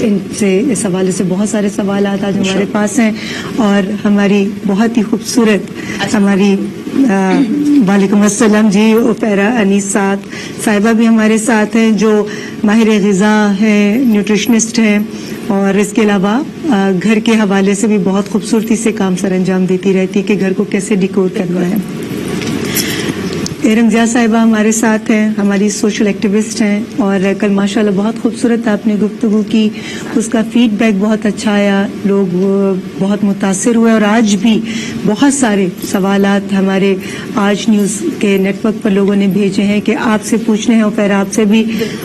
ان سے اس حوالے سے بہت سارے سوالات آج ہمارے پاس ہیں، اور ہماری بہت ہی خوبصورت ہماری وعلیکم السلام جی اوپیرا انیسات صاحبہ بھی ہمارے ساتھ ہیں، جو ماہر غذا ہیں، نیوٹریشنسٹ ہیں، اور اس کے علاوہ گھر کے حوالے سے بھی بہت خوبصورتی سے کام سر انجام دیتی رہتی کہ گھر کو کیسے ڈیکور کرنا ہے۔ ارم ضیاء صاحبہ ہمارے ساتھ ہیں، ہماری سوشل ایکٹیوسٹ ہیں، اور کل ماشاءاللہ بہت خوبصورت آپ نے گفتگو کی، اس کا فیڈ بیک بہت اچھا آیا، لوگ بہت متاثر ہوئے، اور آج بھی بہت سارے سوالات ہمارے آج نیوز کے نیٹ ورک پر لوگوں نے بھیجے ہیں کہ آپ سے پوچھنے ہیں، اور پھر آپ سے بھی،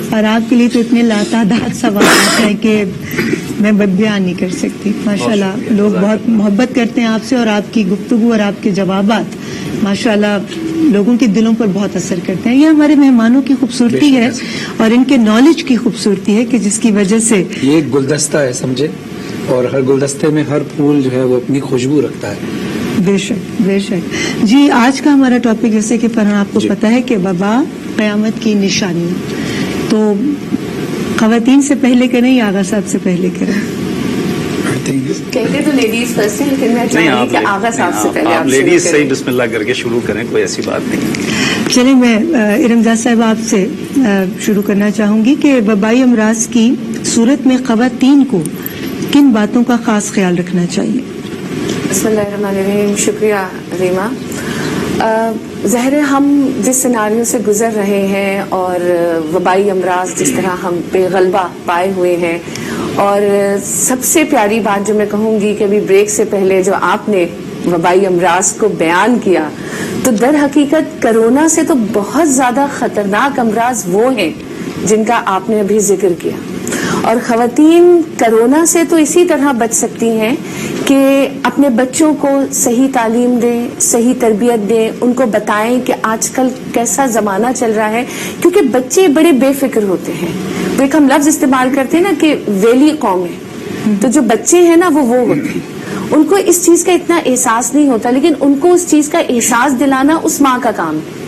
اور آپ کے لیے تو اتنے لاتعداد سوالات ہیں کہ میں بیان نہیں کر سکتی۔ ماشاءاللہ لوگ بہت محبت کرتے ہیں آپ سے، اور آپ کی گفتگو اور آپ کے جوابات ماشاءاللہ لوگوں کے دلوں پر بہت اثر کرتے ہیں۔ یہ ہمارے مہمانوں کی خوبصورتی ہے اور ان کے نالج کی خوبصورتی ہے کہ جس کی وجہ سے یہ ایک گلدستہ ہے سمجھے، اور ہر گلدستے میں ہر پھول جو ہے وہ اپنی خوشبو رکھتا ہے۔ بے شک بے شک جی۔ آج کا ہمارا ٹاپک جیسے کہ فرحان آپ کو پتا ہے کہ وبا قیامت کی نشانی، تو خواتین سے پہلے کریں یا آغا صاحب سے پہلے کریں؟ کہتے تو لیڈیز فرسٹ ہیں، لیکن میں چاہوں گی کہ آغا صاحب سے پہلے آپ لیڈیز سے ہی بسم اللہ کر کے شروع کریں، کوئی ایسی بات نہیں۔ چلیں میں ارم ضیاء صاحب آپ سے شروع کرنا چاہوں گی کہ وبائی امراض کی صورت میں خواتین کو کن باتوں کا خاص خیال رکھنا چاہیے؟ بسم اللہ الرحمن الرحیم۔ شکریہ ریما۔ ظاہر ہے ہم جس سیناریو سے گزر رہے ہیں اور وبائی امراض جس طرح ہم پہ غلبہ پائے ہوئے ہیں، اور سب سے پیاری بات جو میں کہوں گی کہ ابھی بریک سے پہلے جو آپ نے وبائی امراض کو بیان کیا، تو در حقیقت کرونا سے تو بہت زیادہ خطرناک امراض وہ ہیں جن کا آپ نے ابھی ذکر کیا، اور خواتین کرونا سے تو اسی طرح بچ سکتی ہیں کہ اپنے بچوں کو صحیح تعلیم دیں، صحیح تربیت دیں، ان کو بتائیں کہ آج کل کیسا زمانہ چل رہا ہے، کیونکہ بچے بڑے بے فکر ہوتے ہیں۔ وہ ایک ہم لفظ استعمال کرتے ہیں نا کہ ویلی قوم ہے، تو جو بچے ہیں نا وہ ہوتے ہیں، ان کو اس چیز کا اتنا احساس نہیں ہوتا، لیکن ان کو اس چیز کا احساس دلانا اس ماں کا کام ہے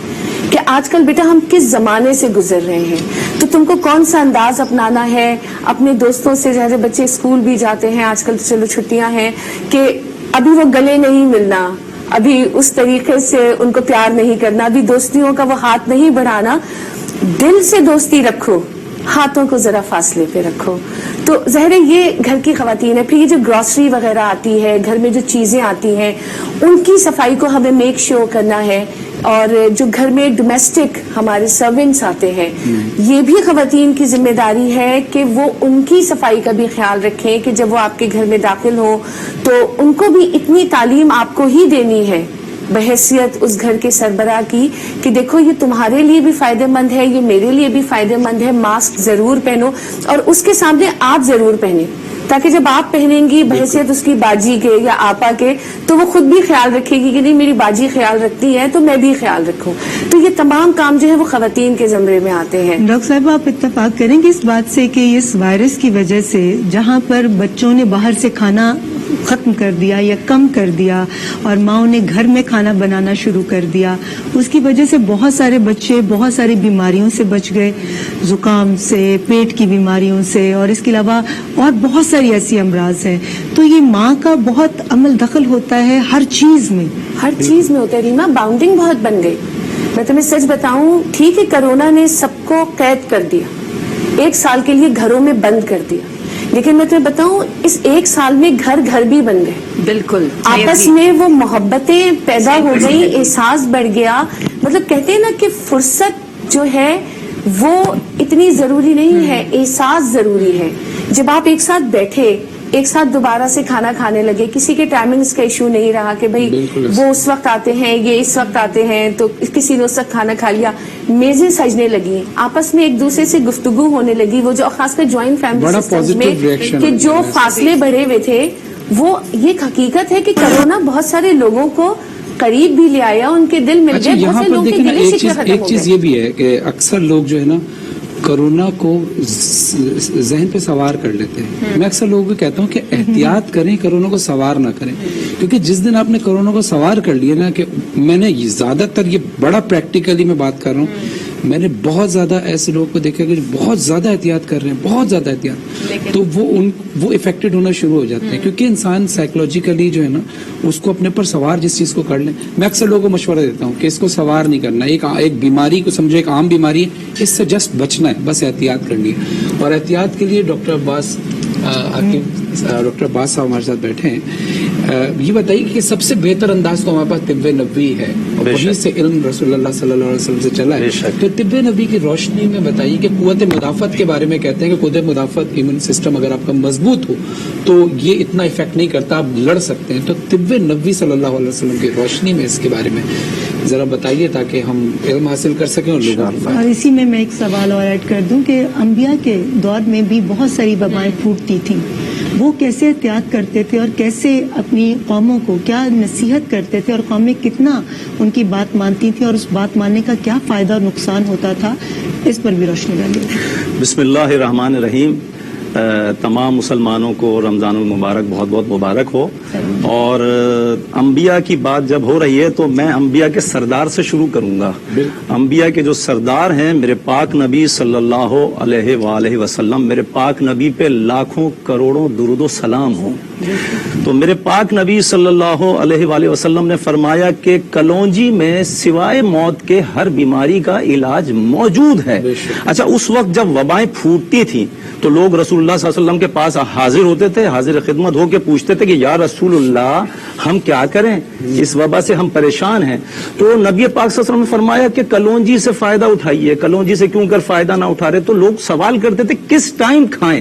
کہ آج کل بیٹا ہم کس زمانے سے گزر رہے ہیں، تو تم کو کون سا انداز اپنانا ہے، اپنے دوستوں سے جیسے بچے اسکول بھی جاتے ہیں آج کل، تو چلو چھٹیاں ہیں، کہ ابھی وہ گلے نہیں ملنا، ابھی اس طریقے سے ان کو پیار نہیں کرنا، ابھی دوستیوں کا وہ ہاتھ نہیں بڑھانا، دل سے دوستی رکھو، ہاتھوں کو ذرا فاصلے پہ رکھو۔ تو ظاہر ہے یہ گھر کی خواتین ہے۔ پھر یہ جو گروسری وغیرہ آتی ہے، گھر میں جو چیزیں آتی ہیں، ان کی صفائی کو ہمیں میک شیور کرنا ہے، اور جو گھر میں ڈومیسٹک ہمارے سرونٹس آتے ہیں، یہ بھی خواتین کی ذمہ داری ہے کہ وہ ان کی صفائی کا بھی خیال رکھیں کہ جب وہ آپ کے گھر میں داخل ہوں تو ان کو بھی اتنی تعلیم آپ کو ہی دینی ہے بحیثیت اس گھر کے سربراہ کی کہ دیکھو یہ تمہارے لیے بھی فائدہ مند ہے، یہ میرے لیے بھی فائدہ مند ہے، ماسک ضرور پہنو، اور اس کے سامنے آپ ضرور پہنیں، تاکہ جب آپ پہنیں گی بحیثیت اس کی باجی کے یا آپا کے، تو وہ خود بھی خیال رکھے گی کہ نہیں میری باجی خیال رکھتی ہے تو میں بھی خیال رکھوں۔ تو یہ تمام کام جو ہے وہ خواتین کے زمرے میں آتے ہیں۔ ڈاکٹر صاحب آپ اتفاق کریں گے اس بات سے کہ اس وائرس کی وجہ سے جہاں پر بچوں نے باہر سے کھانا ختم کر دیا یا کم کر دیا اور ماؤں نے گھر میں کھانا بنانا شروع کر دیا، اس کی وجہ سے بہت سارے بچے بہت ساری بیماریوں سے بچ گئے، زکام سے، پیٹ کی بیماریوں سے، اور اس کے علاوہ اور بہت ساری ایسی امراض ہیں۔ تو یہ ماں کا بہت عمل دخل ہوتا ہے ہر چیز میں، ہر چیز میں ہوتا ہے ریما، باؤنڈنگ بہت بن گئی۔ میں تمہیں سچ بتاؤں، ٹھیک ہے کرونا نے سب کو قید کر دیا، 1 سال کے لیے گھروں میں بند کر دیا، لیکن میں تمہیں بتاؤں اس 1 سال میں گھر گھر بھی بن گئے، بالکل آپس میں وہ محبتیں پیدا ہو گئی، احساس بڑھ گیا۔ مطلب کہتے ہیں نا کہ فرصت جو ہے وہ اتنی ضروری نہیں ہے، احساس ضروری ہے۔ جب آپ ایک ساتھ بیٹھے، ایک ساتھ دوبارہ سے کھانا کھانے لگے، کسی کے ٹائمنگز کا ایشو نہیں رہا کہ بھئی وہ اس وقت آتے ہیں، یہ اس وقت آتے ہیں، تو کسی نے اس وقت کھانا کھا لیا، میزیں سجنے لگی، آپس میں ایک دوسرے سے گفتگو ہونے لگی، وہ جو خاص کر جوائنٹ فیملی سسٹمز میں کہ جو فاصلے بڑھے ہوئے تھے، وہ یہ حقیقت ہے کہ کرونا بہت سارے لوگوں کو قریب بھی لے آیا، ان کے دل مل اچھا گئے، یہاں بہت سے پر لوگوں کے دیکھیں نا گلے شکوے ختم ایک ہو چیز گئے۔ یہ بھی ہے کہ اکثر لوگ جو ہے نا کرونا کو ذہن پہ سوار کر لیتے ہیں۔ میں اکثر لوگوں کو کہتا ہوں کہ احتیاط کریں، کرونا کو سوار نہ کریں، کیونکہ جس دن آپ نے کرونا کو سوار کر لیا نا، کہ میں نے زیادہ تر یہ بڑا پریکٹیکلی میں بات کر رہا ہوں، میں نے بہت زیادہ ایسے لوگوں کو دیکھا کہ جو بہت زیادہ احتیاط کر رہے ہیں, بہت زیادہ احتیاط, تو وہ افیکٹڈ ہونا شروع ہو جاتے ہیں, کیونکہ انسان سائیکولوجیکلی جو ہے نا اس کو اپنے پر سوار جس چیز کو کر لیں. میں اکثر لوگوں کو مشورہ دیتا ہوں کہ اس کو سوار نہیں کرنا, ایک بیماری کو سمجھو ایک عام بیماری ہے, اس سے جسٹ بچنا ہے, بس احتیاط کرنی ہے. اور احتیاط کے لیے ڈاکٹر عباس صاحب ہمارے ساتھ بیٹھے ہیں. یہ بتائیے کہ سب سے بہتر انداز تو ہمارے پاس طب نبوی ہے, اور وہیں سے علم رسول اللہ صلی اللہ علیہ وسلم سے چلا ہے. تو طب نبوی کی روشنی میں بتائیے کہ قوت مدافعت کے بارے میں کہتے ہیں کہ قوت مدافعت ایمون سسٹم اگر آپ کا مضبوط ہو تو یہ اتنا افیکٹ نہیں کرتا, آپ لڑ سکتے ہیں. تو طب نبوی صلی اللہ علیہ وسلم کی روشنی میں اس کے بارے میں ذرا بتائیے تاکہ ہم علم حاصل کر سکیں اور لوگوں کو. اور اسی میں ایک سوال اور ایڈ کر دوں کہ انبیاء کے دور میں بھی بہت ساری وبائیں پھوٹتی تھیں, وہ کیسے احتیاط کرتے تھے اور کیسے اپنی قوموں کو کیا نصیحت کرتے تھے اور قومیں کتنا ان کی بات مانتی تھیں اور اس بات ماننے کا کیا فائدہ اور نقصان ہوتا تھا, اس پر بھی روشنی ڈالیے. بسم اللہ الرحمن الرحیم. تمام مسلمانوں کو رمضان المبارک بہت بہت مبارک ہو. اور انبیاء کی بات جب ہو رہی ہے تو میں انبیاء کے سردار سے شروع کروں گا. انبیاء کے جو سردار ہیں میرے پاک نبی صلی اللہ علیہ وآلہ وسلم, میرے پاک نبی پہ لاکھوں کروڑوں درود و سلام ہوں. تو میرے پاک نبی صلی اللہ علیہ وآلہ وسلم نے فرمایا کہ کلونجی میں سوائے موت کے ہر بیماری کا علاج موجود ہے. اچھا, اس وقت جب وبائیں پھوٹتی تھیں تو لوگ رسول اللہ صلی اللہ علیہ وسلم کے پاس حاضر ہوتے تھے, حاضر خدمت ہو کے پوچھتے تھے کہ یا رسول اللہ ہم کیا کریں, اس وبا سے ہم پریشان ہیں. تو نبی پاک صلی اللہ علیہ وسلم نے فرمایا کہ کلونجی سے فائدہ اٹھائیے. کلونجی سے کیوں کر فائدہ نہ اٹھا رہے, تو لوگ سوال کرتے تھے کس ٹائم کھائیں.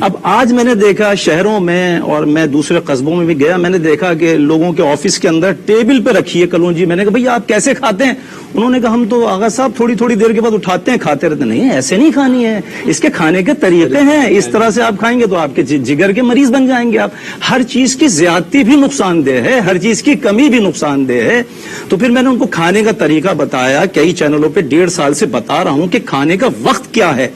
اب آج میں نے دیکھا شہروں میں اور میں دوسرے قصبوں میں بھی گیا, میں نے دیکھا کہ لوگوں کے آفس کے اندر ٹیبل پہ رکھی ہے کلونجی. میں نے کہا بھئی آپ کیسے کھاتے ہیں؟ انہوں نے کہا ہم تو آغا صاحب تھوڑی تھوڑی دیر کے بعد اٹھاتے ہیں کھاتے رہتے. نہیں, ایسے نہیں کھانی ہے, اس کے کھانے کے طریقے ہیں. اس طرح سے آپ کھائیں گے تو آپ کے جگر کے مریض بن جائیں گے آپ. ہر چیز کی زیادتی بھی نقصان دہ ہے, ہر چیز کی کمی بھی نقصان دہ ہے. تو پھر میں نے ان کو کھانے کا طریقہ بتایا. کئی چینلوں پہ 1.5 سال سے بتا رہا ہوں کہ کھانے کا وقت کیا ہے.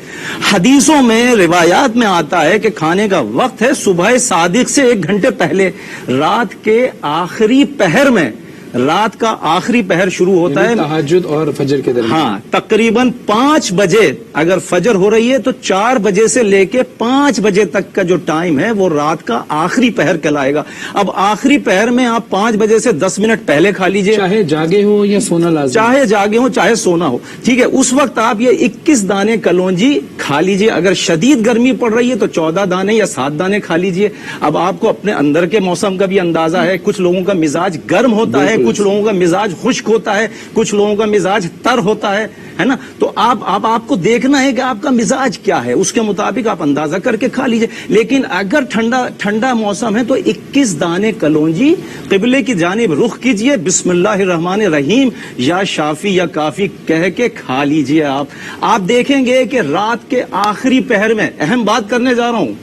حدیثوں میں روایات میں آتا ہے کہ کھانے کا وقت ہے صبح صادق سے 1 گھنٹے پہلے, رات کے آخری پہر میں. رات کا آخری پہر شروع ہوتا ہے تہجد اور فجر کے درمیان. ہاں, تقریباً 5 بجے اگر فجر ہو رہی ہے تو 4 بجے سے لے کے 5 بجے تک کا جو ٹائم ہے وہ رات کا آخری پہر کہلائے گا. اب آخری پہر میں آپ 5 بجے سے 10 منٹ پہلے کھا لیجئے, چاہے جاگے ہو یا سونا لازم, چاہے جاگے ہو چاہے سونا ہو, ٹھیک ہے. اس وقت آپ یہ 21 دانے کلونجی کھا لیجئے. اگر شدید گرمی پڑ رہی ہے تو 14 دانے یا 7 دانے کھا لیجئے. اب آپ کو اپنے اندر کے موسم کا بھی اندازہ ہے. کچھ لوگوں کا مزاج گرم ہوتا ہے, کچھ لوگوں کا مزاج خشک ہوتا ہے, کچھ لوگوں کا مزاج تر ہوتا ہے نا. تو آپ کو دیکھنا ہے کہ آپ کا مزاج کیا ہے, اس کے مطابق آپ اندازہ کر کے کھا لیجئے. لیکن اگر ٹھنڈا موسم ہے تو 21 دانے کلونجی قبلے کی جانب رخ کیجئے, بسم اللہ الرحمن الرحیم یا شافی یا کافی کہہ کے کھا لیجئے. آپ دیکھیں گے کہ رات کے آخری پہر میں, اہم بات کرنے جا رہا ہوں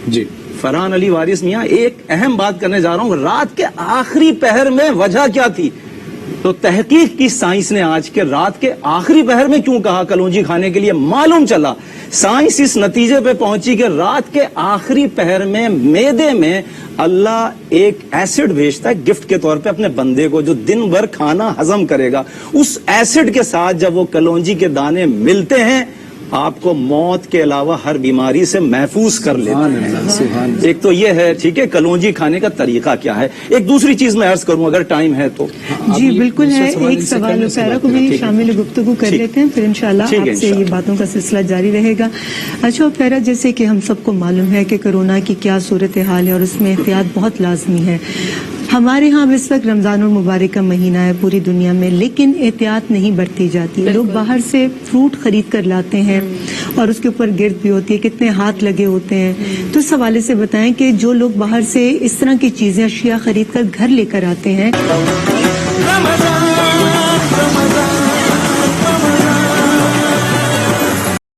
جی فرحان علی وارث میاں, ایک اہم بات کرنے جا رہا ہوں. رات کے آخری پہر میں وجہ کیا تھی؟ تو تحقیق کی سائنس نے آج کے رات کے آخری پہر میں کیوں کہا کلونجی کھانے کے لیے, معلوم چلا سائنس اس نتیجے پہ پہنچی کہ رات کے آخری پہر میں معدے میں اللہ ایک ایسڈ بھیجتا ہے گفٹ کے طور پہ اپنے بندے کو, جو دن بھر کھانا ہضم کرے گا. اس ایسڈ کے ساتھ جب وہ کلونجی کے دانے ملتے ہیں آپ کو موت کے علاوہ ہر بیماری سے محفوظ کر لیتے ہیں. ایک تو یہ ہے, ٹھیک ہے, کلونجی کھانے کا طریقہ کیا ہے. ایک دوسری چیز میں عرض کروں اگر ٹائم ہے تو. جی بالکل ہے, ایک سوال پیرا کو بھی شامل گفتگو کر لیتے ہیں, پھر انشاءاللہ آپ سے یہ باتوں کا سلسلہ جاری رہے گا. اچھا پیرا, جیسے کہ ہم سب کو معلوم ہے کہ کورونا کی کیا صورتحال ہے اور اس میں احتیاط بہت لازمی ہے. ہمارے ہاں اس وقت رمضان المبارک کا مہینہ ہے پوری دنیا میں, لیکن احتیاط نہیں برتی جاتی. لوگ باہر سے فروٹ خرید کر لاتے ہیں اور اس کے اوپر گرد بھی ہوتی ہے, کتنے ہاتھ لگے ہوتے ہیں. تو اس حوالے سے بتائیں کہ جو لوگ باہر سے اس طرح کی چیزیں اشیاء خرید کر گھر لے کر آتے ہیں